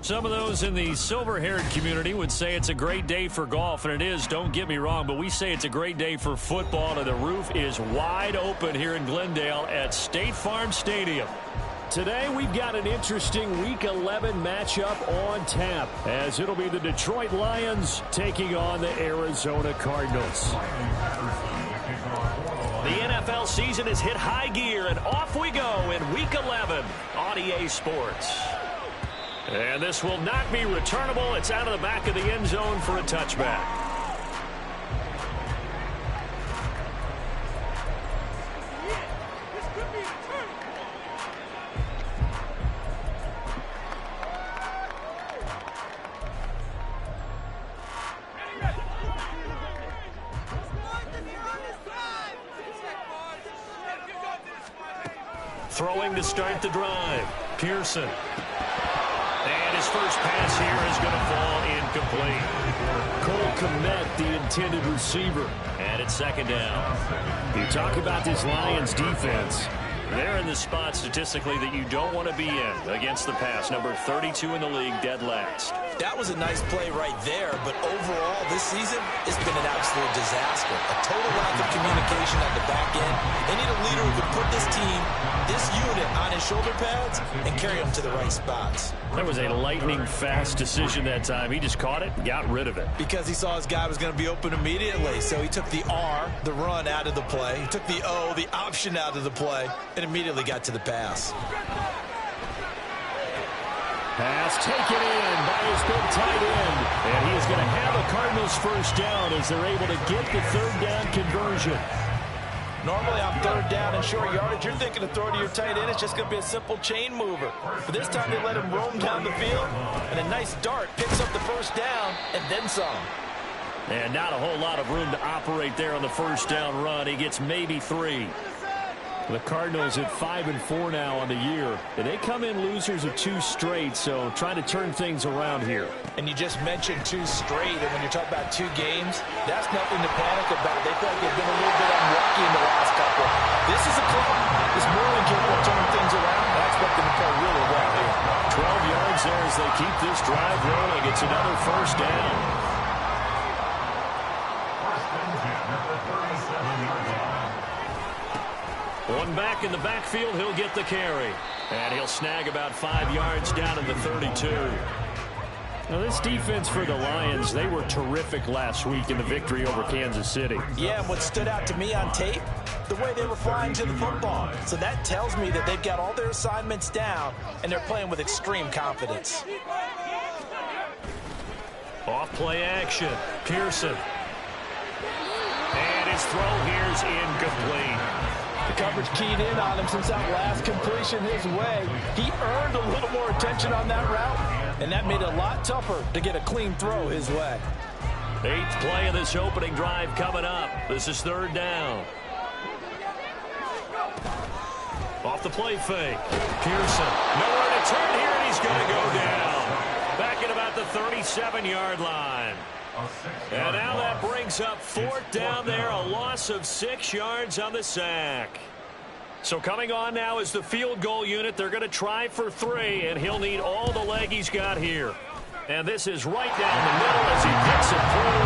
Some of those in the silver-haired community would say it's a great day for golf, and it is, don't get me wrong, but we say it's a great day for football, and the roof is wide open here in Glendale at State Farm Stadium. Today we've got an interesting Week 11 matchup on tap, as it'll be the Detroit Lions taking on the Arizona Cardinals. The NFL season has hit high gear, and off we go in Week 11 on EA Sports. And this will not be returnable. It's out of the back of the end zone for a touchback. Throwing to start the drive. Pearson. And his first pass here is going to fall incomplete. Cole Kmet, the intended receiver. And it's second down. You talk about this Lions defense. They're in the spot statistically that you don't want to be in against the pass. Number 32 in the league, dead last. That was a nice play right there, but overall this season, it's been an absolute disaster. A total lack of communication at the back end. They need a leader who can put this team, this unit, on his shoulder pads and carry them to the right spots. That was a lightning-fast decision that time. He just caught it and got rid of it. Because he saw his guy was going to be open immediately, so he took the R, the run, out of the play. He took the O, the option, out of the play, and immediately got to the pass. Pass taken in by his big tight end. And he is going to have a Cardinals first down as they're able to get the third down conversion. Normally on third down and short yardage, you're thinking to throw to your tight end. It's just going to be a simple chain mover. But this time they let him roam down the field, and a nice dart picks up the first down and then some. And not a whole lot of room to operate there on the first down run. He gets maybe 3. The Cardinals at 5-4 now on the year. And they come in losers of 2 straight, so trying to turn things around here. And you just mentioned 2 straight, and when you're talking about 2 games, that's nothing to panic about. They feel like they've been a little bit unlucky in the last couple. This is a club that's more than capable of turning things around. I expect them to play really well here. 12 yards there as they keep this drive rolling. It's another first down. One back in the backfield, he'll get the carry. And he'll snag about 5 yards down in the 32. Now, this defense for the Lions, they were terrific last week in the victory over Kansas City. Yeah, and what stood out to me on tape, the way they were flying to the football. So that tells me that they've got all their assignments down, and they're playing with extreme confidence. Off play action. Pearson. And his throw here's incomplete. The coverage keyed in on him since that last completion his way. He earned a little more attention on that route, and that made it a lot tougher to get a clean throw his way. 8th play of this opening drive coming up. This is third down. Off the play fake. Pearson. Nowhere to turn here, and he's going to go down. Back at about the 37-yard line. And now that brings up 4th down there, a loss of 6 yards on the sack. So coming on now is the field goal unit. They're going to try for 3, and he'll need all the leg he's got here. And this is right down the middle as he picks it through.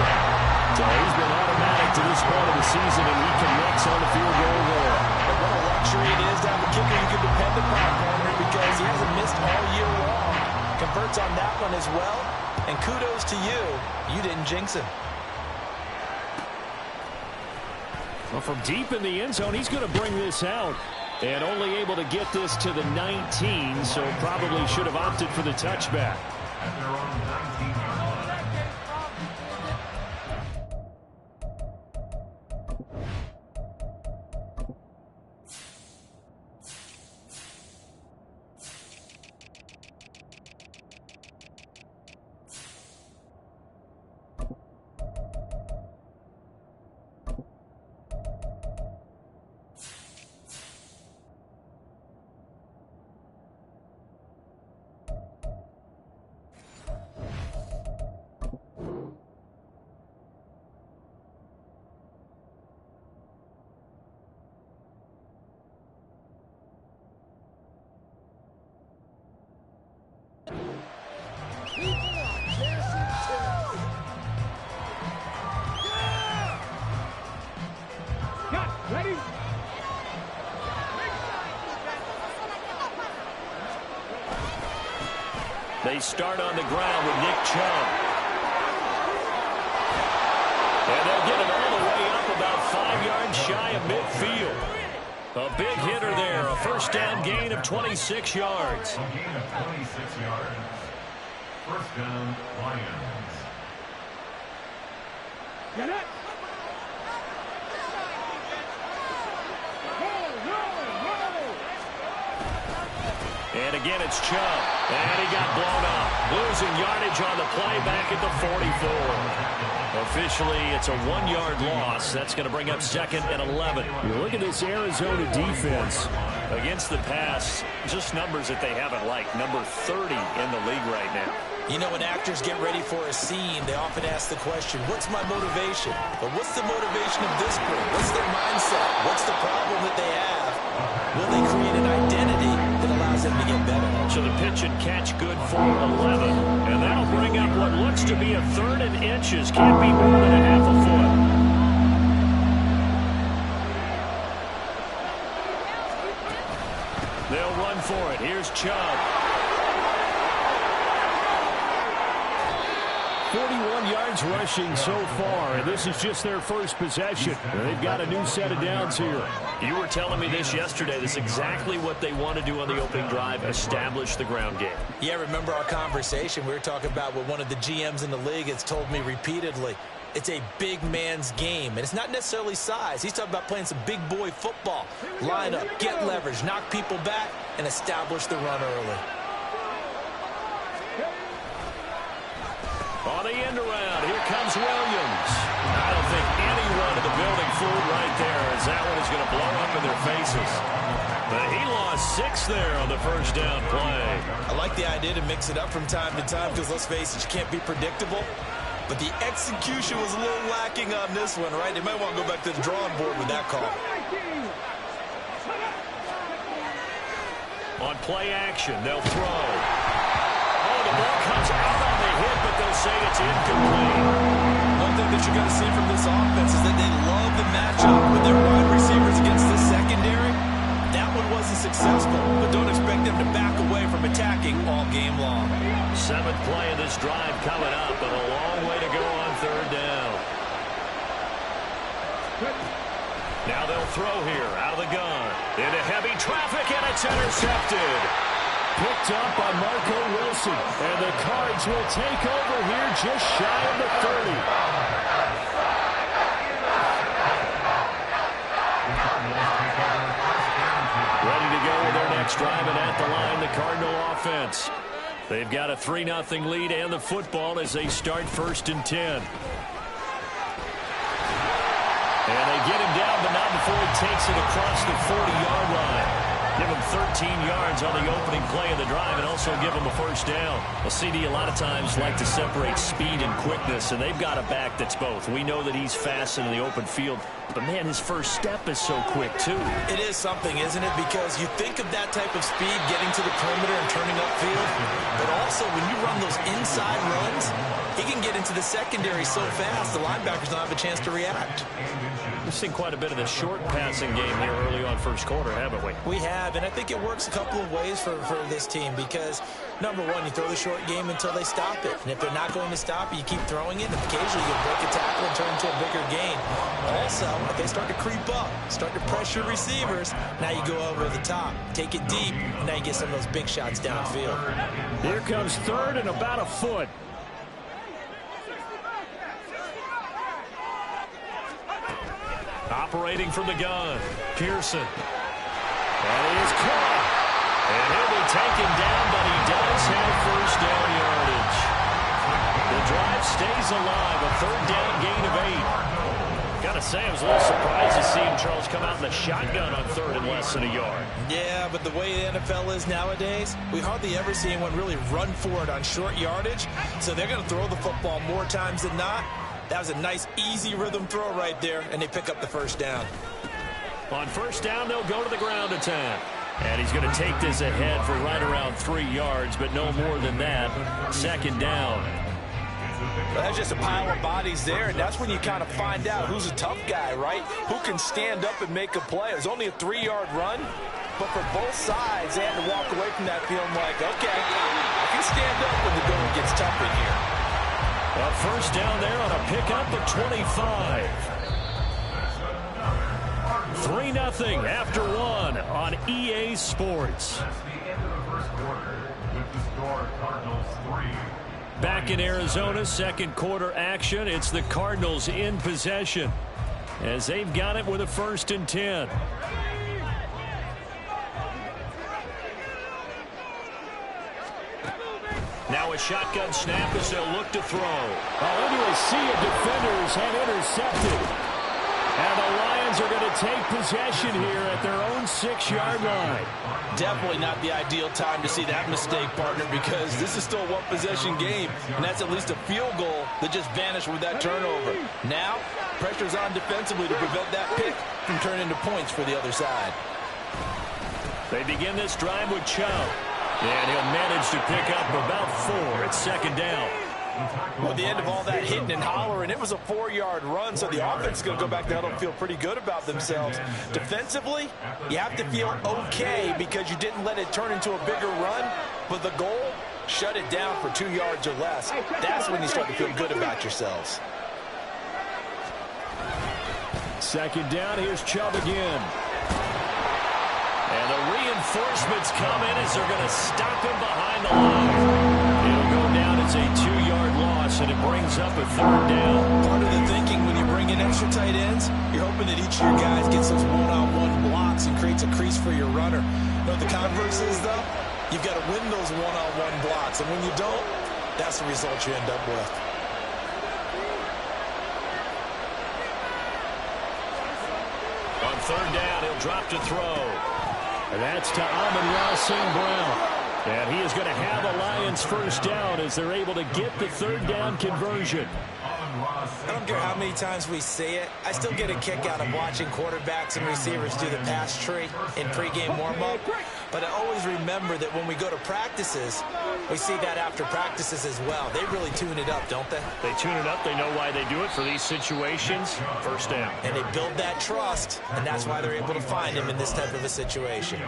So he's been automatic to this part of the season, and he connects on the field goal there. But what a luxury it is to have a kicker you can depend upon, because he hasn't missed all year long. Converts on that one as well. And kudos to you. You didn't jinx him. Well, from deep in the end zone, he's going to bring this out. And only able to get this to the 19, so probably should have opted for the touchback. They start on the ground with Nick Chubb. And they'll get it all the way up about 5 yards shy of midfield. A big hitter there. A first down gain of 26 yards. A gain of 26 yards. First down, Lions. Get it. And again, it's Chubb. And he got blown up. Losing yardage on the play back at the 44. Officially, it's a 1-yard loss. That's going to bring up 2nd and 11. You look at this Arizona defense. Against the pass, just numbers that they haven't liked. Number 30 in the league right now. You know, when actors get ready for a scene, they often ask the question, what's my motivation? But what's the motivation of this group? What's their mindset? What's the problem that they have? Will they create an identity that allows them to get better? So the pitch and catch good for 11. And that'll bring up what looks to be a 3rd and inches. Can't be more than a half a foot. They'll run for it. Here's Chubb. 41 yards rushing so far, and this is just their first possession. They've got a new set of downs here. You were telling me this yesterday. This is exactly what they want to do on the opening drive, establish the ground game. Yeah, remember our conversation? We were talking about what one of the GMs in the league has told me repeatedly. It's a big man's game, and it's not necessarily size. He's talking about playing some big boy football. Line up, get leverage, knock people back, and establish the run early. On the end around, here comes Williams. I don't think anyone in the building fooled right there, as that one is going to blow up in their faces. But he lost 6 there on the first down play. I like the idea to mix it up from time to time because, let's face it, you can't be predictable. But the execution was a little lacking on this one, right? They might want to go back to the drawing board with that call. On play action, they'll throw. Oh, the ball comes out on the hit, but they'll say it's incomplete. One thing that you're going to see from this offense is that they love the matchup with their wide receivers against this secondary. That one wasn't successful, but don't expect them to back away from attacking all game long. 7th play of this drive coming up, but a long way to go on 3rd down. Now they'll throw here, out of the gun. Into heavy traffic, and it's intercepted. Picked up by Marco Wilson, and the Cards will take over here just shy of the 30. Ready to go with their next drive, and at the line, the Cardinal offense. They've got a 3-0 lead and the football as they start 1st and 10. And they get him down, but not before he takes it across the 40-yard line. Give him 13 yards on the opening play of the drive and also give him a first down. Well, CD a lot of times like to separate speed and quickness, and they've got a back that's both. We know that he's fast in the open field, but, man, his first step is so quick, too. It is something, isn't it? Because you think of that type of speed getting to the perimeter and turning upfield, but also when you run those inside runs, he can get into the secondary so fast the linebackers don't have a chance to react. We've seen quite a bit of the short passing game here early on first quarter, haven't we? We have, and I think it works a couple of ways for this team because, number one, you throw the short game until they stop it. And if they're not going to stop it, you keep throwing it, and occasionally you break a tackle and turn into a bigger gain. Also, if they start to creep up, start to pressure receivers, now you go over the top, take it deep, and now you get some of those big shots downfield. Here comes 3rd and about a foot. Operating from the gun, Pearson. And he is caught. And he'll be taken down, but he does have first down yardage. The drive stays alive, a 3rd down gain of 8. Got to say, I was a little surprised to see him, Charles, come out in the shotgun on 3rd and less than a yard. Yeah, but the way the NFL is nowadays, we hardly ever see anyone really run for it on short yardage. So they're going to throw the football more times than not. That was a nice, easy rhythm throw right there, and they pick up the first down. On first down, they'll go to the ground attack. And he's going to take this ahead for right around 3 yards, but no more than that. 2nd down. That's just a pile of bodies there, and that's when you kind of find out who's a tough guy, right? Who can stand up and make a play. It was only a 3-yard run, but for both sides, they had to walk away from that feeling like, okay, I can stand up when the going gets tough in here. A first down there on a pickup at 25. 3-0 after 1 on EA Sports. That's the end of the first quarter with the score Cardinals 3. Back in Arizona, second quarter action. It's the Cardinals in possession as they've got it with a 1st and 10. Now a shotgun snap as they'll look to throw. Into a sea of defenders and intercepted. And the Lions are going to take possession here at their own 6-yard line. Definitely not the ideal time to see that mistake, partner, because this is still a one-possession game, and that's at least a field goal that just vanished with that turnover. Now, pressure's on defensively to prevent that pick from turning into points for the other side. They begin this drive with Chubb. And he'll manage to pick up about 4 at 2nd down. Well, at the end of all that hitting and hollering, it was a 4-yard run, so the offense is going to go back down and feel pretty good about themselves. Defensively, you have to feel okay because you didn't let it turn into a bigger run, but the goal, shut it down for 2 yards or less. That's when you start to feel good about yourselves. 2nd down, here's Chubb again. And the reinforcements come in as they're going to stop him behind the line. It'll go down as a 2-yard loss, and it brings up a 3rd down. Part of the thinking when you bring in extra tight ends, you're hoping that each of your guys gets those one-on-one blocks and creates a crease for your runner. You know what the converse is, though? You've got to win those one-on-one blocks, and when you don't, that's the result you end up with. On 3rd down, he'll drop to throw. And that's to Amon-Ra St. Brown. And he is going to have a Lions 1st down as they're able to get the 3rd down conversion. I don't care how many times we see it. I still get a kick out of watching quarterbacks and receivers do the pass tree in pregame warm-up. But I always remember that when we go to practices, we see that after practices as well. They really tune it up, don't they? They tune it up. They know why they do it for these situations. 1st down. And they build that trust, and that's why they're able to find him in this type of a situation.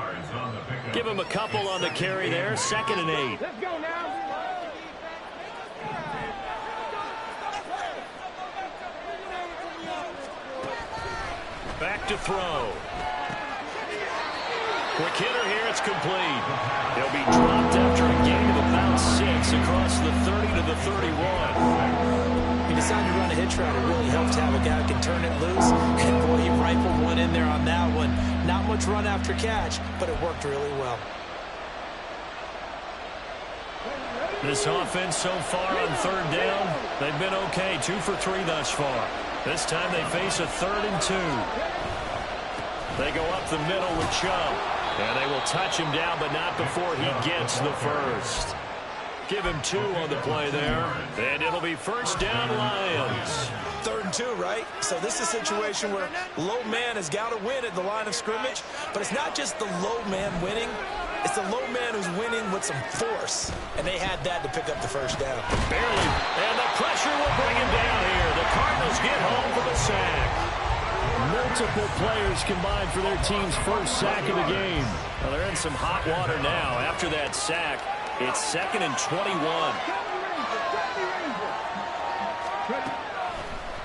Give him a couple on the carry there. 2nd and 8. Let's go now. Back to throw. Quick hitter here. It's complete. He'll be dropped after a gain of about 6 across the 30 to the 31. He decided to run a hitch route. It really helps to have a guy who can turn it loose. And boy, he rifled one in there on that one. Not much run after catch, but it worked really well. This offense so far on 3rd down, they've been okay. 2 for 3 thus far. This time they face a 3rd and 2. They go up the middle with Chubb. And they will touch him down, but not before he gets the 1st. Give him 2 on the play there. And it'll be 1st down Lions. 3rd and 2, right? So this is a situation where low man has got to win at the line of scrimmage. But it's not just the low man winning. It's the low man who's winning with some force. And they had that to pick up the 1st down. Barely. And the pressure will bring him down here. The Cardinals get home for the sack. Multiple players combined for their team's 1st sack of the game. Well, they're in some hot water now. After that sack, it's 2nd and 21.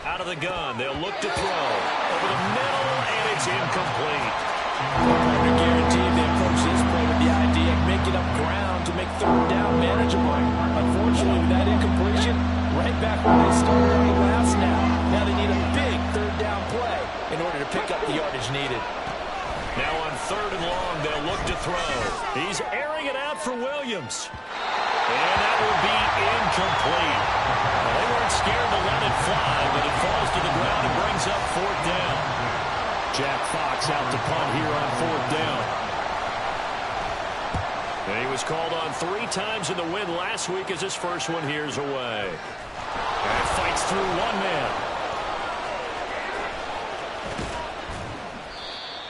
Out of the gun, they'll look to throw. Over the middle, and it's incomplete. Partner guaranteed they approach this play with the idea of making up ground to make 3rd down manageable. Unfortunately, with that incompletion, right back where they started on the last snap. Now they need a big 3rd down play in order to pick up the yardage needed. Now on 3rd and long, they'll look to throw. He's airing it out for Williams. And that will be incomplete. Well, they weren't scared to let it fly, but it falls to the ground and brings up 4th down. Jack Fox out to punt here on 4th down. And he was called on 3 times in the win last week as his first one here's away. And fights through one man.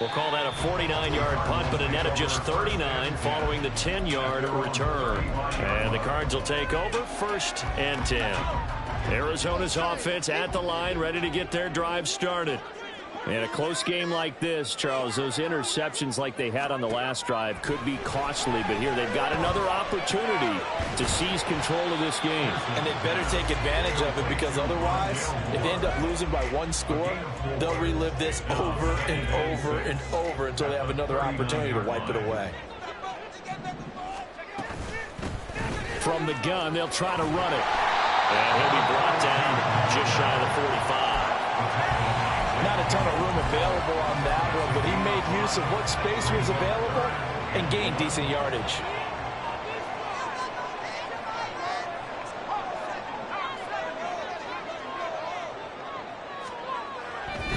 We'll call that a 49-yard punt, but a net of just 39 following the 10-yard return. And the Cards will take over 1st and 10. Arizona's offense at the line, ready to get their drive started. In a close game like this, Charles, those interceptions like they had on the last drive could be costly, but here they've got another opportunity to seize control of this game. And they better take advantage of it, because otherwise, if they end up losing by one score, they'll relive this over and over and over until they have another opportunity to wipe it away. From the gun, they'll try to run it. And he'll be brought down just shy of the 45. Not a ton of room available on that one, but he made use of what space was available and gained decent yardage.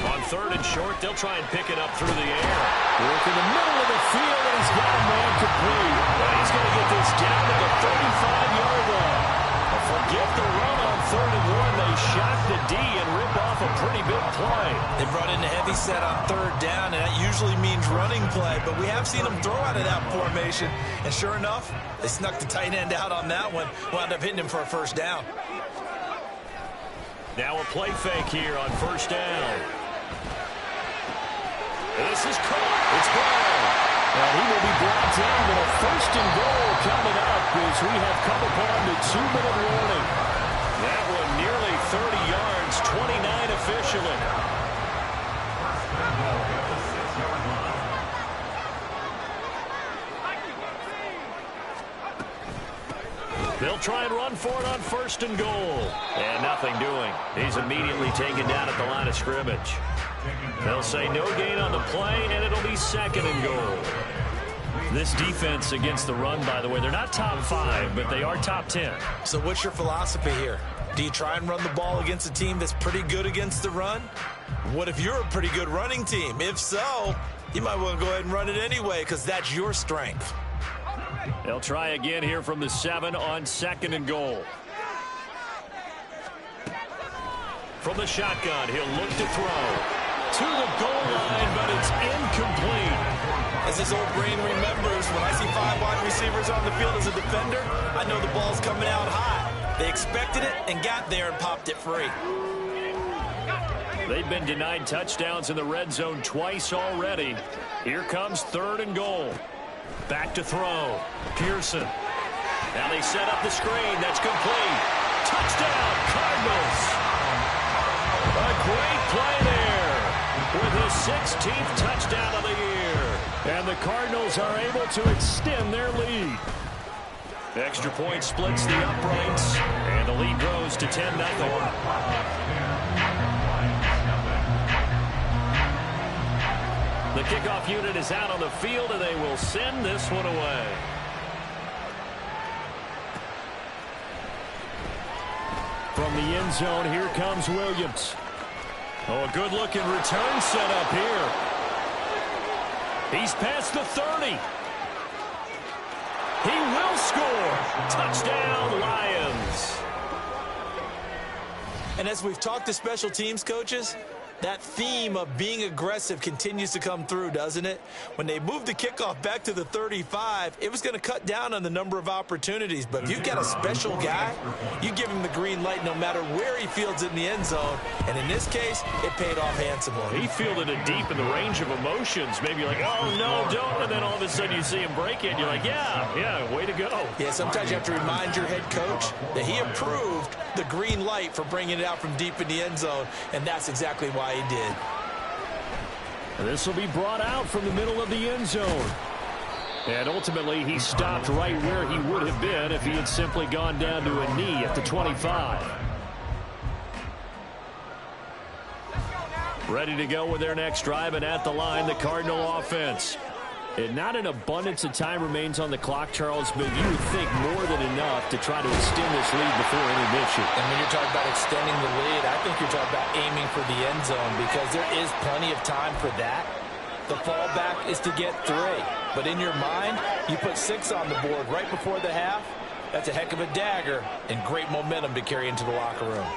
On 3rd and short, they'll try and pick it up through the air. Work in the middle of the field, and he's got a man complete. But he's going to get this down to the 35-yard line. Forget the run on 3rd and 1. They shock the D and rip off a pretty big play. They brought in a heavy set on 3rd down, and that usually means running play, but we have seen them throw out of that formation. And sure enough, they snuck the tight end out on that one, wound up hitting him for a 1st down. Now a play fake here on 1st down. This is caught. It's Brown. And he will be brought down with a 1st and goal coming up as we have come upon the 2-minute warning. That one nearly 30 yards, 29 officially. They'll try and run for it on 1st and goal. And nothing doing. He's immediately taken down at the line of scrimmage. They'll say no gain on the play, and it'll be 2nd and goal. This defense against the run, by the way, they're not top 5, but they are top 10. So what's your philosophy here? Do you try and run the ball against a team that's pretty good against the run? What if you're a pretty good running team? If so, you might want to go ahead and run it anyway, because that's your strength. They'll try again here from the 7 on 2nd and goal. From the shotgun, he'll look to throw. To the goal line, but it's incomplete. As his old brain remembers, when I see 5 wide receivers on the field as a defender, I know the ball's coming out high. They expected it and got there and popped it free. They've been denied touchdowns in the red zone twice already. Here comes 3rd and goal. Back to throw. Pearson. Now they set up the screen. That's complete. Touchdown, Cardinals. A great play there with his 16th touchdown of the year. And the Cardinals are able to extend their lead. Extra point splits the uprights, and the lead grows to 10-0. The kickoff unit is out on the field, and they will send this one away. From the end zone, here comes Williams. Oh, a good-looking return set up here. He's past the 30. He will score. Touchdown, Lions. And as we've talked to special teams coaches, that theme of being aggressive continues to come through, doesn't it? When they moved the kickoff back to the 35, it was going to cut down on the number of opportunities. But if you've got a special guy, you give him the green light no matter where he fields in the end zone. And in this case, it paid off handsomely. He fielded it deep in the range of emotions. Maybe like, oh, no, don't. And then all of a sudden you see him break it. And you're like, yeah, way to go. Yeah, sometimes you have to remind your head coach that he approved the green light for bringing it out from deep in the end zone. And that's exactly why he did. This will be brought out from the middle of the end zone. And ultimately, he stopped right where he would have been if he had simply gone down to a knee at the 25. Ready to go with their next drive, and at the line, the Cardinal offense. And not an abundance of time remains on the clock, Charles, but you would think more than enough to try to extend this lead before intermission. And when you're talking about extending the lead, I think you're talking about aiming for the end zone, because there is plenty of time for that. The fallback is to get 3. But in your mind, you put 6 on the board right before the half. That's a heck of a dagger and great momentum to carry into the locker room.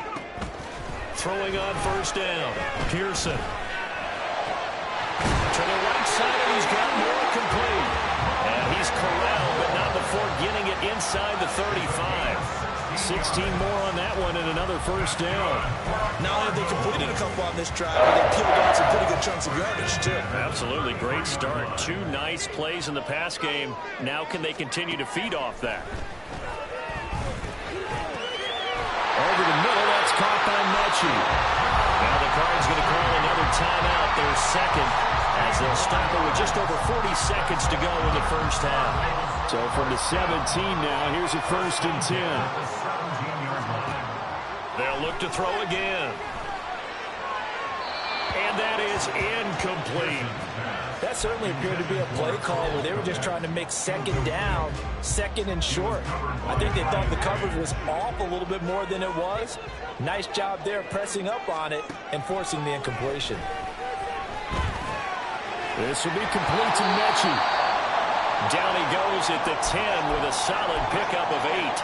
Throwing on 1st down. Pearson. To the right side, and he's got more complete. And he's corralled, but not before getting it inside the 35. 16 more on that one and another first down. Not only have they completed a couple on this drive, but they peeled off some pretty good chunks of yardage, too. Absolutely great start. 2 nice plays in the pass game. Now can they continue to feed off that? Over the middle, that's caught by Mechie. Now the Cards going to call another timeout, their second, as they'll stop it with just over 40 seconds to go in the first half. So from the 17 now, here's a 1st and 10. They'll look to throw again. And that is incomplete. That certainly appeared to be a play call where they were just trying to make second down, second and short. I think they thought the coverage was off a little bit more than it was. Nice job there pressing up on it and forcing the incompletion. This will be complete to Mechie. Down he goes at the 10 with a solid pickup of 8.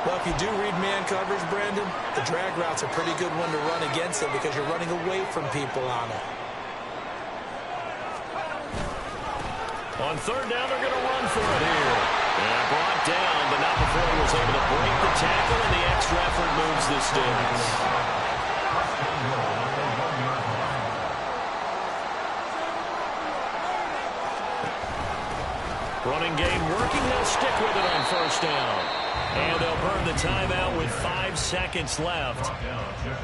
Well, if you do read man coverage, Brandon, the drag route's a pretty good one to run against it because you're running away from people on it. On 3rd down, they're going to run for it here. And brought down, but not before he was able to break the tackle, and the extra effort moves the sticks. Running game working. They'll stick with it on 1st down. And they'll burn the timeout with 5 seconds left.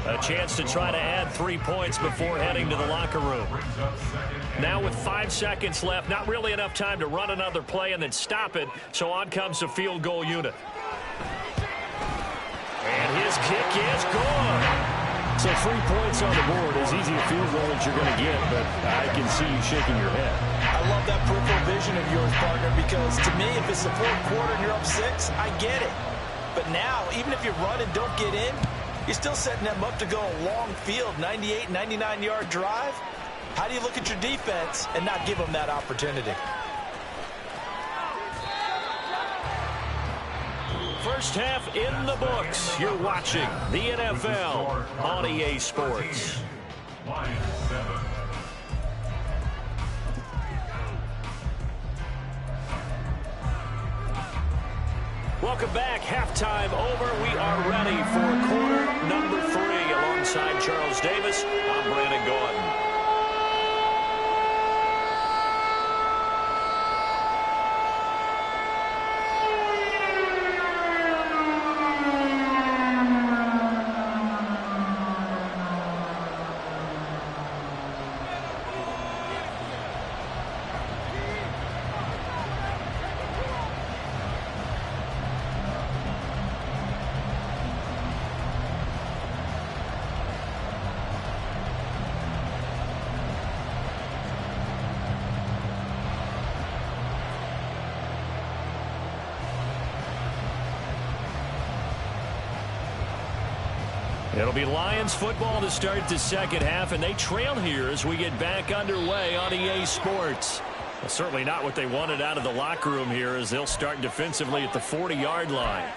A chance to try to add 3 points before heading to the locker room. Now with 5 seconds left, not really enough time to run another play and then stop it. So on comes the field goal unit. And his kick is good. So 3 points on the board, as easy a field goal as you're going to get, but I can see you shaking your head. I love that peripheral vision of yours, partner, because to me, if it's the 4th quarter and you're up 6, I get it. But now, even if you run and don't get in, you're still setting them up to go a long field, 98, 99-yard drive. How do you look at your defense and not give them that opportunity? First half in the books. You're watching the NFL on EA Sports. Welcome back. Halftime over. We are ready for quarter number 3. Alongside Charles Davis, I'm Brandon Gaudin. It'll be Lions football to start the second half, and they trail here as we get back underway on EA Sports. Well, certainly not what they wanted out of the locker room here, as they'll start defensively at the 40-yard line.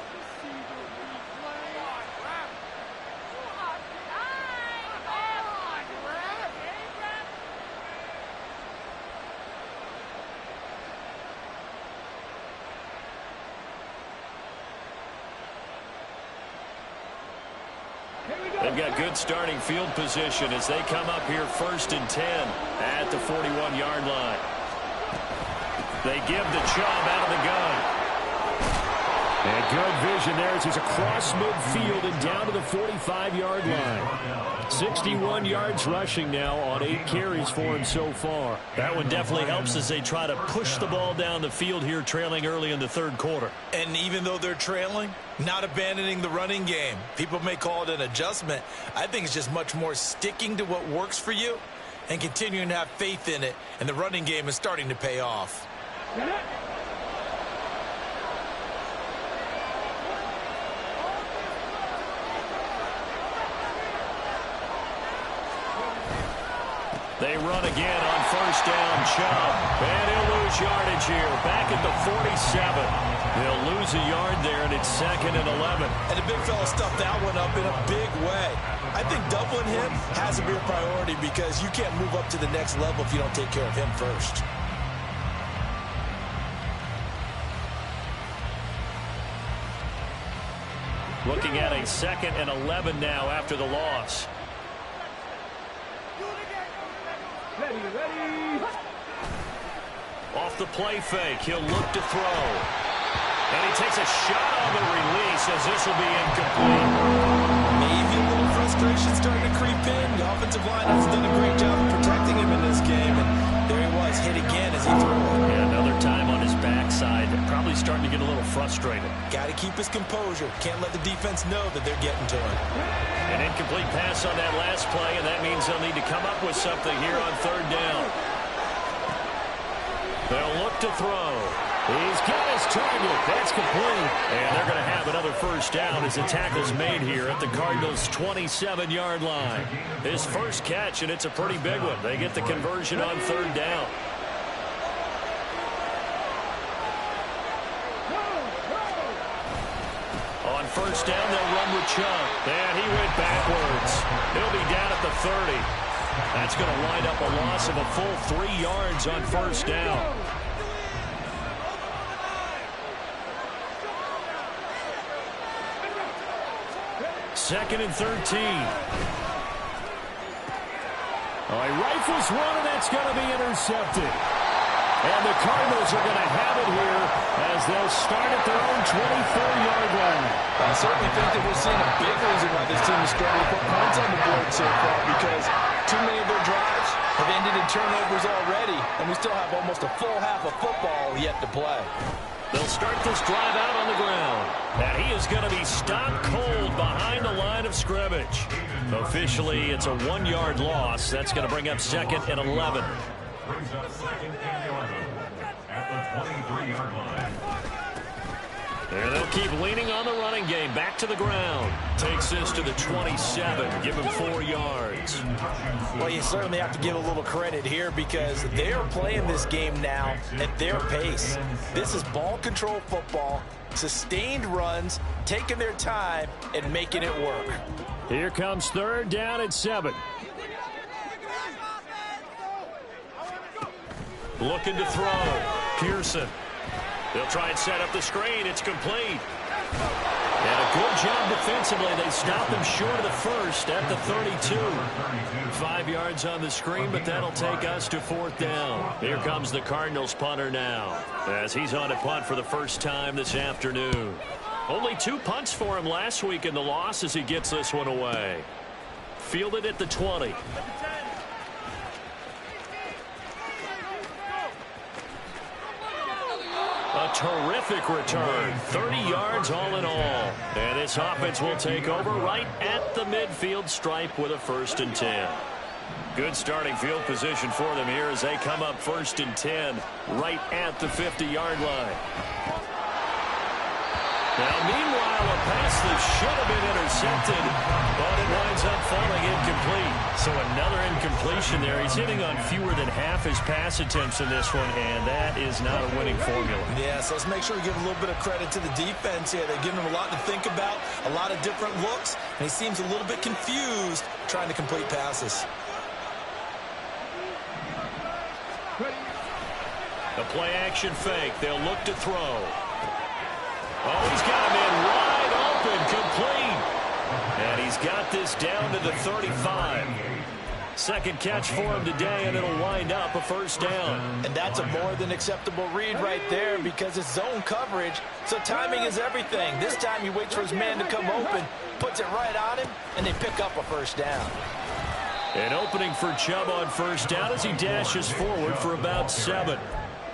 They've got good starting field position as they come up here 1st and 10 at the 41-yard line. They give the Chubb out of the gun. And good vision there as he's across midfield and down to the 45-yard line. 61 yards rushing now on 8 carries for him so far. That one definitely helps as they try to push the ball down the field here, trailing early in the 3rd quarter. And even though they're trailing, not abandoning the running game. People may call it an adjustment. I think it's just much more sticking to what works for you and continuing to have faith in it. And the running game is starting to pay off. They run again on 1st down, Chubb. And he'll lose yardage here. Back at the 47. They'll lose a yard there, and it's 2nd and 11. And the big fella stuffed that one up in a big way. I think doubling him has to be a priority because you can't move up to the next level if you don't take care of him first. Looking at a 2nd and 11 now after the loss. Off the play fake, he'll look to throw. And he takes a shot on the release as this will be incomplete. Maybe a little frustration starting to creep in. The offensive line has done a great job of protecting him in this game. And there he was, hit again as he threw it. And another time on his backside. Probably starting to get a little frustrated. Got to keep his composure. Can't let the defense know that they're getting to him. An incomplete pass on that last play, and that means they'll need to come up with something here on 3rd down. They'll look to throw. He's got his target. That's complete. And they're going to have another 1st down as the tackle's made here at the Cardinals' 27-yard line. His first catch, and it's a pretty big one. They get the conversion on 3rd down. On 1st down, they'll run with Chubb. And he went backwards. He'll be down at the 30. That's going to wind up a loss of a full 3 yards on 1st down. Second and 13. He rifles one, and that's going to be intercepted. And the Cardinals are going to have it here as they'll start at their own 24-yard line. I certainly think that we're seeing a big reason why this team is struggling to put points on the board so far, because too many of their drives have ended in turnovers already, and we still have almost a full half of football yet to play. They'll start this drive out on the ground. And he is going to be stopped cold behind the line of scrimmage. Officially, it's a 1-yard loss. That's going to bring up 2nd and 11. Brings up 2nd and 11 at the 23-yard line. And they'll keep leaning on the running game. Back to the ground. Takes this to the 27. Give him 4 yards. Well, you certainly have to give a little credit here because they're playing this game now at their pace. This is ball control football, sustained runs, taking their time, and making it work. Here comes 3rd down and 7. Looking to throw. Pearson. They'll try and set up the screen. It's complete. And a good job defensively. They stopped them short of the 1st at the 32. 5 yards on the screen, but that'll take us to 4th down. Here comes the Cardinals punter now as he's on a punt for the first time this afternoon. Only 2 punts for him last week in the loss as he gets this one away. Fielded at the 20. A terrific return. 30 yards all in all. And this offense will take over right at the midfield stripe with a 1st and 10. Good starting field position for them here as they come up 1st and 10 right at the 50-yard line. Now, meanwhile, a pass that should have been intercepted, but it winds up falling incomplete. So another incompletion there. He's hitting on fewer than half his pass attempts in this one, and that is not a winning formula. Yeah, so let's make sure we give a little bit of credit to the defense here. They're giving him a lot to think about, a lot of different looks, and he seems a little bit confused trying to complete passes. The play-action fake. They'll look to throw. Oh, he's got him in wide open, complete. And he's got this down to the 35. Second catch for him today, and it'll wind up a 1st down. And that's a more than acceptable read right there because it's zone coverage, so timing is everything. This time he waits for his man to come open, puts it right on him, and they pick up a 1st down. An opening for Chubb on 1st down as he dashes forward for about 7.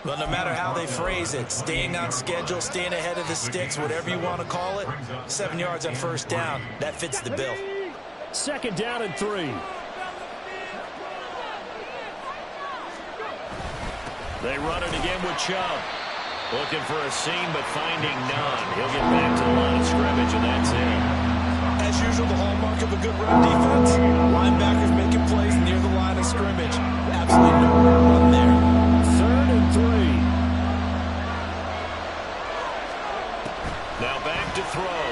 Well, no matter how they phrase it, staying on schedule, staying ahead of the sticks, whatever you want to call it, 7 yards on 1st down, that fits the bill. 2nd down and 3. They run it again with Chubb. Looking for a seam, but finding none. He'll get back to the line of scrimmage, and that's it. As usual, the hallmark of a good run defense, linebackers making plays near the line of scrimmage. Absolutely no run there. 3rd and 3. Now back to throw.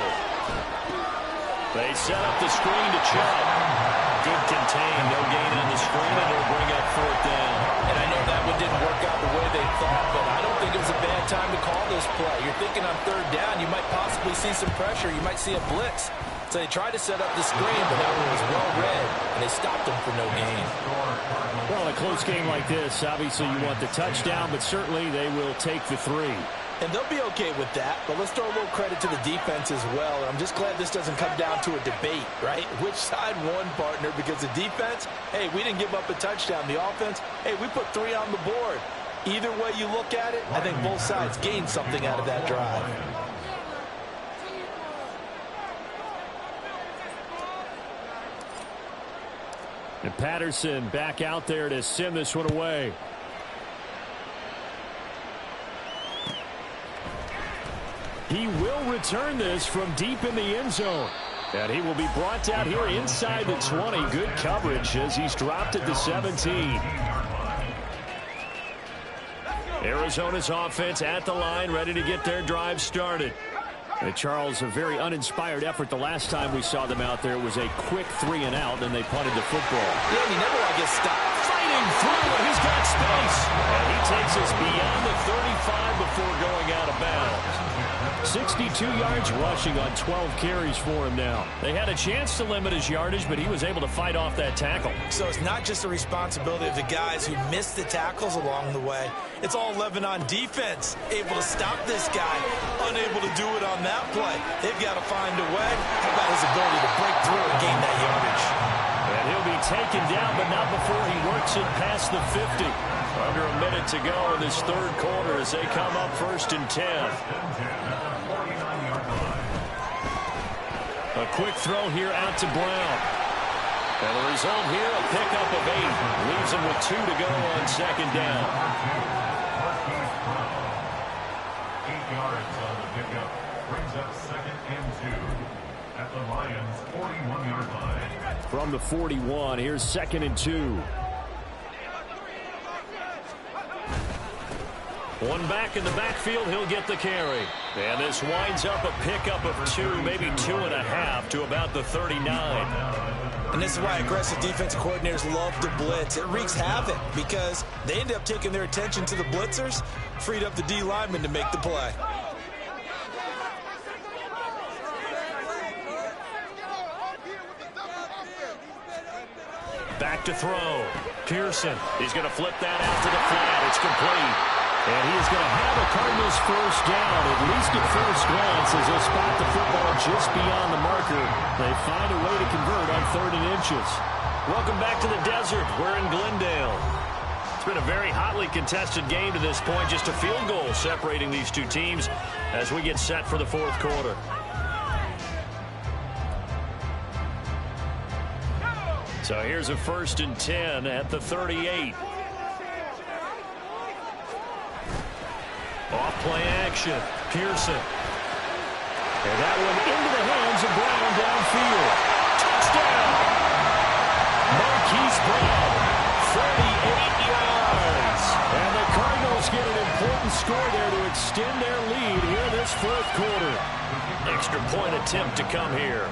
They set up the screen to Chubb. Good contain, no gain on the screen, and it'll bring up 4th down. And I know that one didn't work out the way they thought, but I don't think it was a bad time to call this play. You're thinking on 3rd down, you might possibly see see some pressure. You might see a blitz. So they tried to set up the screen, but that one was well read, and they stopped them for no gain. Well, a close game like this, obviously you want the touchdown, but certainly they will take the 3. And they'll be okay with that, but let's throw a little credit to the defense as well. And I'm just glad this doesn't come down to a debate, right? Which side won, partner? Because the defense, hey, we didn't give up a touchdown. The offense, hey, we put 3 on the board. Either way you look at it, I think both sides gained something out of that drive. And Patterson back out there to send this one away. He will return this from deep in the end zone. And he will be brought down here inside the 20. Good coverage as he's dropped at the 17. Arizona's offense at the line, ready to get their drive started. And Charles, a very uninspired effort. The last time we saw them out there was a quick 3 and out, and they punted the football. Yeah, and you never want to get stopped. Fighting through, and he's got space. And he takes us beyond the 35 before going out of bounds. 62 yards rushing on 12 carries for him now. They had a chance to limit his yardage, but he was able to fight off that tackle. So it's not just the responsibility of the guys who missed the tackles along the way. It's all 11 on defense. Able to stop this guy, unable to do it on that play. They've got to find a way. How about his ability to break through and gain that yardage? And he'll be taken down, but not before he works it past the 50. Under a minute to go in this third quarter as they come up 1st and 10. A quick throw here out to Brown. And the result here, a pickup of 8. Leaves him with 2 to go on 2nd down. 8 yards on the pickup. Brings up 2nd and 2 at the Lions' 41-yard line. From the 41, here's 2nd and 2. One back in the backfield, he'll get the carry. And this winds up a pickup of 2, maybe 2.5 to about the 39. And this is why aggressive defensive coordinators love to blitz. It wreaks havoc because they end up taking their attention to the blitzers, freed up the D lineman to make the play. Back to throw. Pearson. He's going to flip that out to the flat. It's complete. And he's going to have a Cardinals first down, at least at first glance, as they'll spot the football just beyond the marker. They find a way to convert on 3rd and inches. Welcome back to the desert. We're in Glendale. It's been a very hotly contested game to this point. Just a field goal separating these two teams as we get set for the 4th quarter. So here's a 1st and 10 at the 38. Off play action. Pearson. And that one into the hands of Brown downfield. Touchdown! Marquise Brown, 38 yards. And the Cardinals get an important score there to extend their lead here this 4th quarter. Extra point attempt to come here.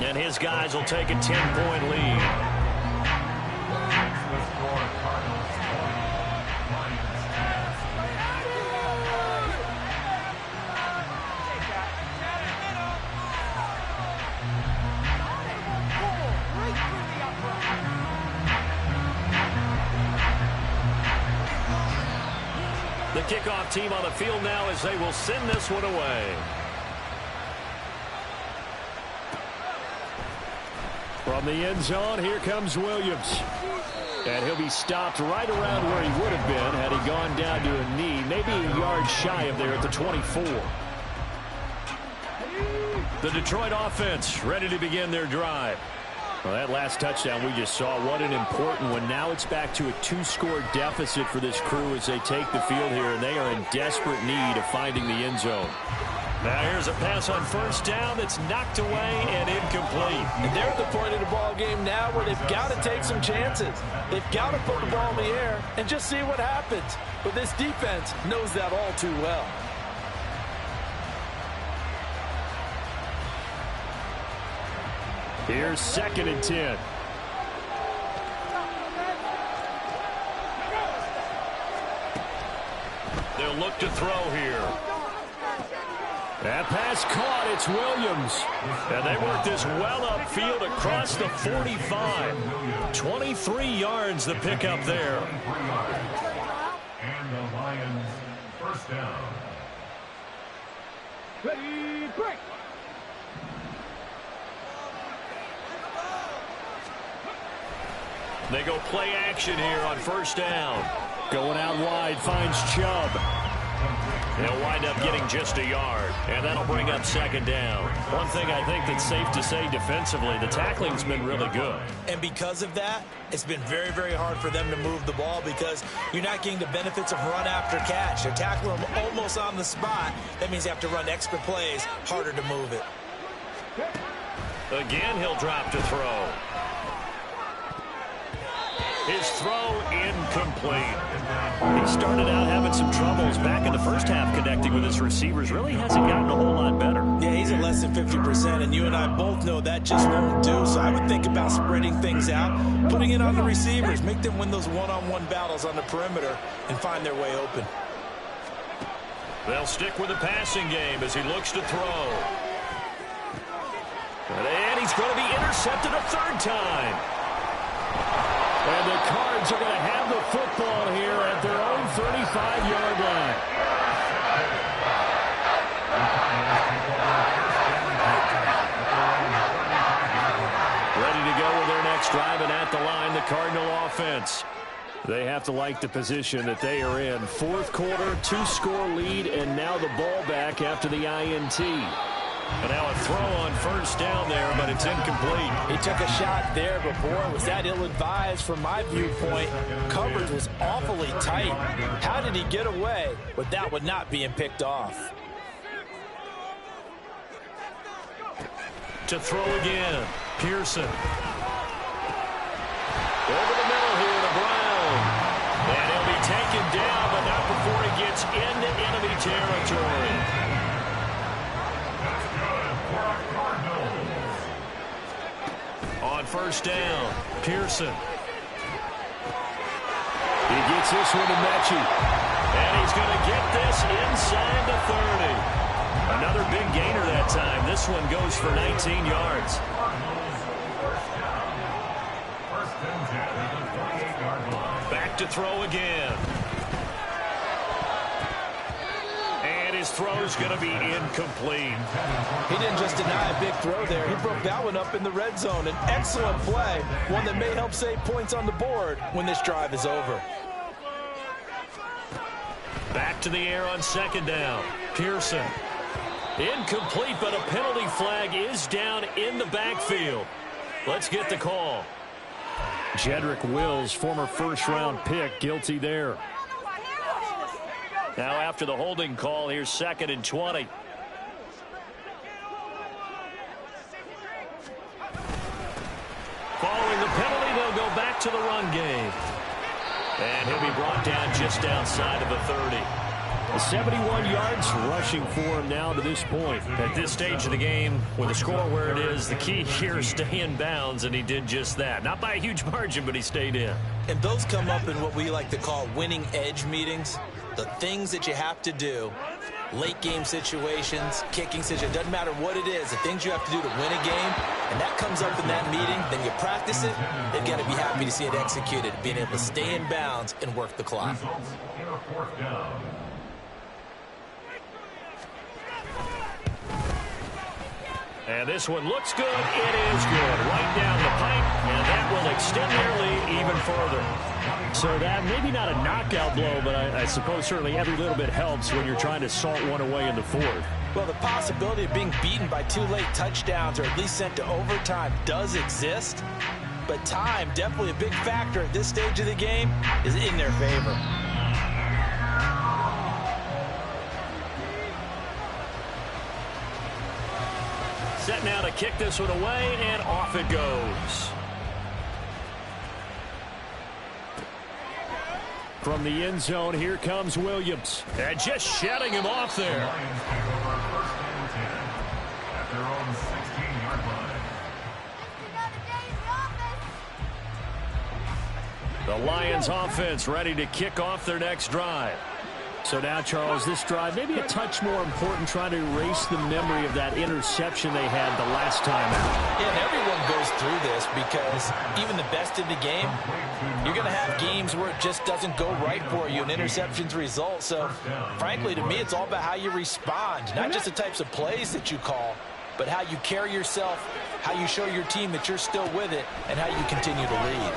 And his guys will take a 10-point lead. The kickoff team on the field now as they will send this one away. From the end zone, here comes Williams. And he'll be stopped right around where he would have been had he gone down to a knee, maybe a yard shy of there at the 24. The Detroit offense ready to begin their drive. Well, that last touchdown we just saw, what an important one. Now it's back to a 2-score deficit for this crew as they take the field here, and they are in desperate need of finding the end zone. Now here's a pass on 1st down that's knocked away and incomplete. And they're at the point of the ball game now where they've got to take some chances. They've got to put the ball in the air and just see what happens. But this defense knows that all too well. Here's 2nd and 10. They'll look to throw here. That pass caught. It's Williams. And they work this well upfield across the 45. 23 yards the pickup there. And the Lions first down. Ready, break. They go play action here on first down. Going out wide, finds Chubb. They'll wind up getting just a yard, and that'll bring up second down. One thing I think that's safe to say defensively, the tackling's been really good. And because of that, it's been very, very hard for them to move the ball because you're not getting the benefits of run after catch. They're tackling them almost on the spot. That means you have to run extra plays, harder to move it. Again, he'll drop to throw. His throw incomplete. He started out having some troubles back in the first half connecting with his receivers. Really hasn't gotten a whole lot better. Yeah, he's at less than 50%, and you and I both know that just won't do. So I would think about spreading things out, putting it on the receivers, make them win those one-on-one battles on the perimeter, and find their way open. They'll stick with the passing game as he looks to throw. And he's going to be intercepted a third time. And the Cards are going to have the football here at their own 35-yard line. Ready to go with their next drive, and at the line, the Cardinal offense. They have to like the position that they are in. Fourth quarter, two-score lead, and now the ball back after the INT. And now a throw on first down there, but it's incomplete. He took a shot there, but boy, was that ill-advised from my viewpoint. Coverage was awfully tight. How did he get away with that one not being picked off? To throw again, Pearson. Over the middle here to Brown. And he'll be taken down, but not before he gets into enemy territory. On first down, Pearson. He gets this one to Mechie. And he's going to get this inside the 30. Another big gainer that time. This one goes for 19 yards. Back to throw again. And his throw's going to be incomplete. He didn't just deny a big throw there. He broke that one up in the red zone. An excellent play, one that may help save points on the board when this drive is over. Back to the air on second down. Pearson. Incomplete, but a penalty flag is down in the backfield. Let's get the call. Jedrick Wills, former first-round pick, guilty there. Now after the holding call, here's 2nd and 20. Following the penalty, they'll go back to the run game. And he'll be brought down just outside of the 30. 71 yards rushing for him now to this point. At this stage of the game, with the score where it is, the key here is stay in bounds, and he did just that. Not by a huge margin, but he stayed in. And those come up in what we like to call winning edge meetings. The things that you have to do, late game situations, kicking situations, doesn't matter what it is, the things you have to do to win a game, and that comes up in that meeting, then you practice it, they've got to be happy to see it executed, being able to stay in bounds and work the clock. And this one looks good. It is good. Right down the pipe, and that will extend their lead even further. So that maybe not a knockout blow, but I suppose certainly every little bit helps when you're trying to salt one away in the fourth. Well, the possibility of being beaten by 2 late touchdowns or at least sent to overtime does exist, but time, definitely a big factor at this stage of the game, is in their favor. Set now to kick this one away, and off it goes. From the end zone, here comes Williams. And just shutting him off there. The Lions offense ready to kick off their next drive. So now, Charles, this drive maybe a touch more important, trying to erase the memory of that interception they had the last time out. Yeah, and everyone goes through this because even the best in the game, you're going to have games where it just doesn't go right for you, and interceptions result. So, frankly, to me, it's all about how you respond, not just the types of plays that you call, but how you carry yourself, how you show your team that you're still with it, and how you continue to lead.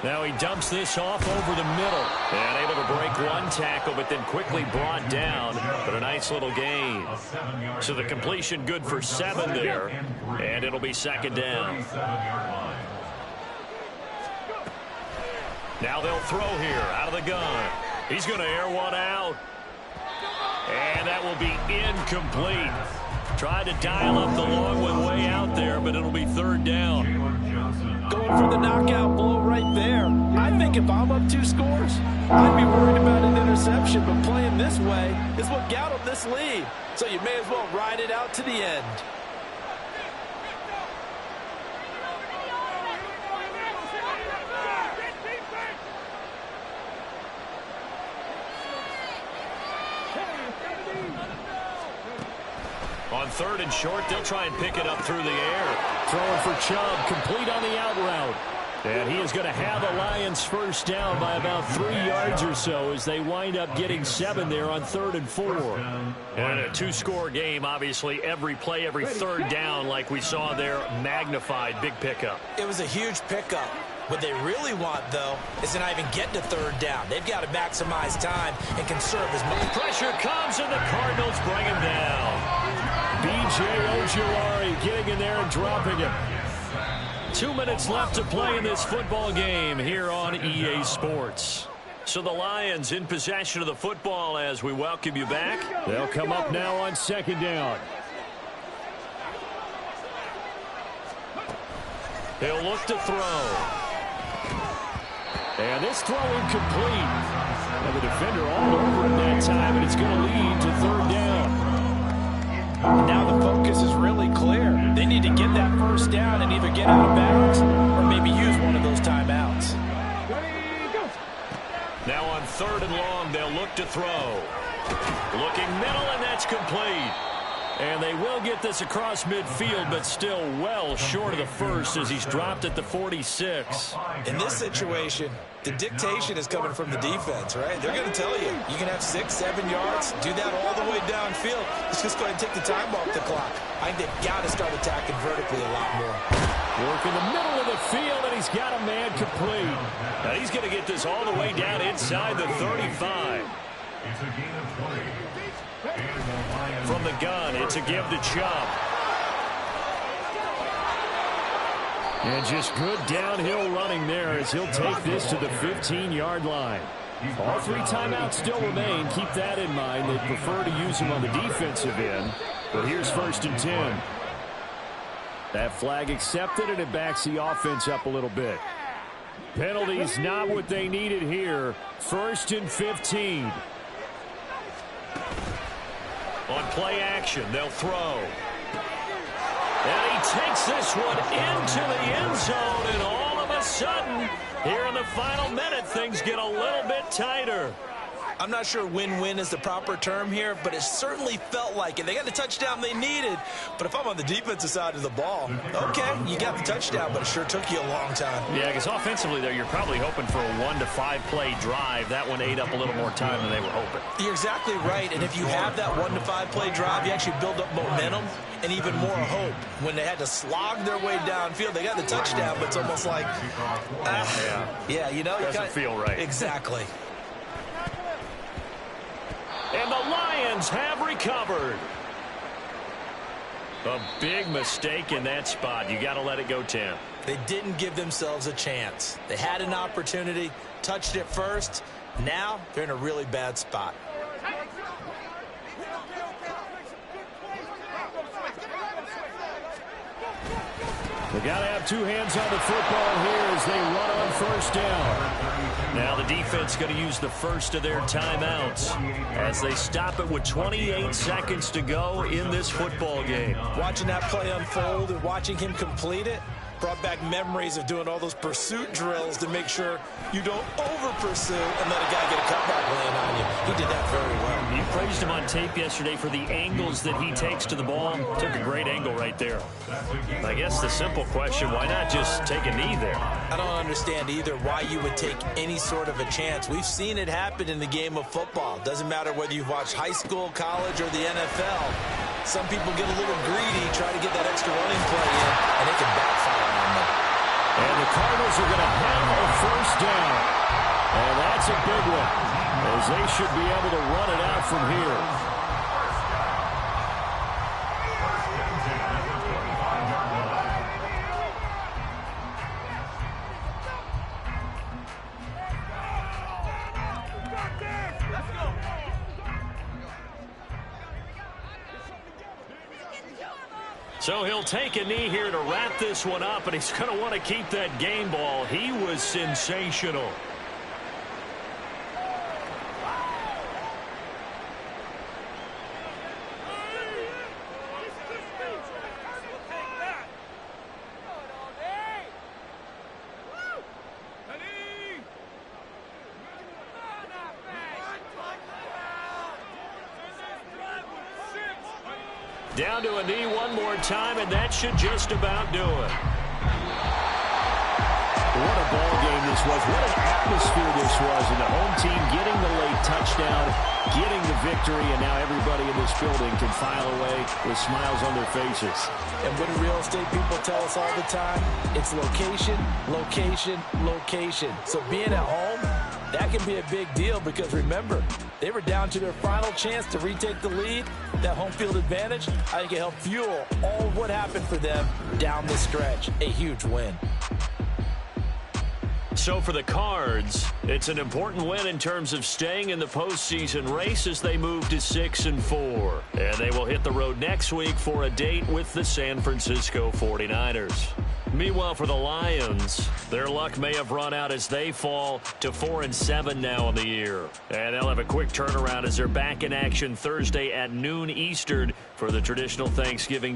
Now he dumps this off over the middle. And able to break one tackle, but then quickly brought down. But a nice little gain. So the completion good for 7 there. And it'll be second down. Now they'll throw here out of the gun. He's going to air one out. And that will be incomplete. Tried to dial up the long one way out there, but it'll be third down. Going for the knockout blow right there. I think if I'm up 2 scores, I'd be worried about an interception, but playing this way is what got them this lead. So you may as well ride it out to the end. On 3rd and short, they'll try and pick it up through the air. Throwing for Chubb, complete on the out route. And he is going to have the Lions first down by about 3 yards or so as they wind up getting 7 there on 3rd and 4. And a 2-score game, obviously, every play, every third down, like we saw there, magnified, big pickup. It was a huge pickup. What they really want, though, is to not even get to 3rd down. They've got to maximize time and conserve as much. Pressure comes, and the Cardinals bring him down. B.J. Ojulari getting in there and dropping him. 2 minutes left to play in this football game here on EA Sports. So the Lions in possession of the football as we welcome you back. They'll come up now on 2nd down. They'll look to throw. And this throw incomplete. And the defender all over him that time, and it's going to lead to 3rd down. Now the focus is really clear. They need to get that first down and either get out of bounds or maybe use one of those timeouts. Now on 3rd and long, they'll look to throw. Looking middle, and that's complete. And they will get this across midfield, but still well short of the first as he's dropped at the 46. In this situation, the dictation is coming from the defense, right? They're going to tell you, you can have 6, 7 yards, do that all the way downfield. Let's just go ahead and take the time off the clock. I think they've got to start attacking vertically a lot more. Work in the middle of the field, and he's got a man complete. Now he's going to get this all the way down inside the 35. It's a gain of 20. From the gun, it's a give to Chubb. And just good downhill running there as he'll take this to the 15-yard line. All 3 timeouts still remain. Keep that in mind. They prefer to use them on the defensive end. But here's 1st and 10. That flag accepted, and it backs the offense up a little bit. Penalties not what they needed here. 1st and 15. On play action, they'll throw. And he takes this one into the end zone, and all of a sudden, here in the final minute, things get a little bit tighter. I'm not sure win-win is the proper term here, but it certainly felt like it. They got the touchdown they needed, but if I'm on the defensive side of the ball, okay, you got the touchdown, but it sure took you a long time. Yeah, because offensively there, you're probably hoping for a 1 to 5 play drive. That one ate up a little more time than they were hoping. You're exactly right, and if you have that 1 to 5 play drive, you actually build up momentum and even more hope. When they had to slog their way downfield, they got the touchdown, but it's almost like, yeah, you know, doesn't feel right. Exactly. And the Lions have recovered. A big mistake in that spot. You got to let it go, Tim. They didn't give themselves a chance. They had an opportunity, touched it first. Now they're in a really bad spot. They got to have 2 hands on the football here as they run on 1st down. Now the defense going to use the first of their timeouts as they stop it with 28 seconds to go in this football game. Watching that play unfold and watching him complete it, Brought back memories of doing all those pursuit drills to make sure you don't over-pursue and let a guy get a cutback laying on you. He did that very well. You praised him on tape yesterday for the angles that he takes to the ball. Took a great angle right there. I guess the simple question, why not just take a knee there? I don't understand either why you would take any sort of a chance. We've seen it happen in the game of football. Doesn't matter whether you've watched high school, college, or the NFL. Some people get a little greedy, try to get that extra running play in, and it can backfire on them. And the Cardinals are going to have a first down. And that's a big one, as they should be able to run it out from here. So he'll take a knee here to wrap this one up, and he's going to want to keep that game ball. He was sensational. Down to a knee one more time, and that should just about do it. What a ball game this was. What an atmosphere this was. And the home team getting the late touchdown, getting the victory, and now everybody in this building can file away with smiles on their faces. And what do real estate people tell us all the time? It's location, location, location. So being at home, that can be a big deal because, remember, they were down to their final chance to retake the lead. That home field advantage, I think it helped fuel all of what happened for them down the stretch. A huge win. So for the Cards, it's an important win in terms of staying in the postseason race as they move to 6-4. And they will hit the road next week for a date with the San Francisco 49ers. Meanwhile, for the Lions, their luck may have run out as they fall to 4-7 now in the year. And they'll have a quick turnaround as they're back in action Thursday at noon Eastern for the traditional Thanksgiving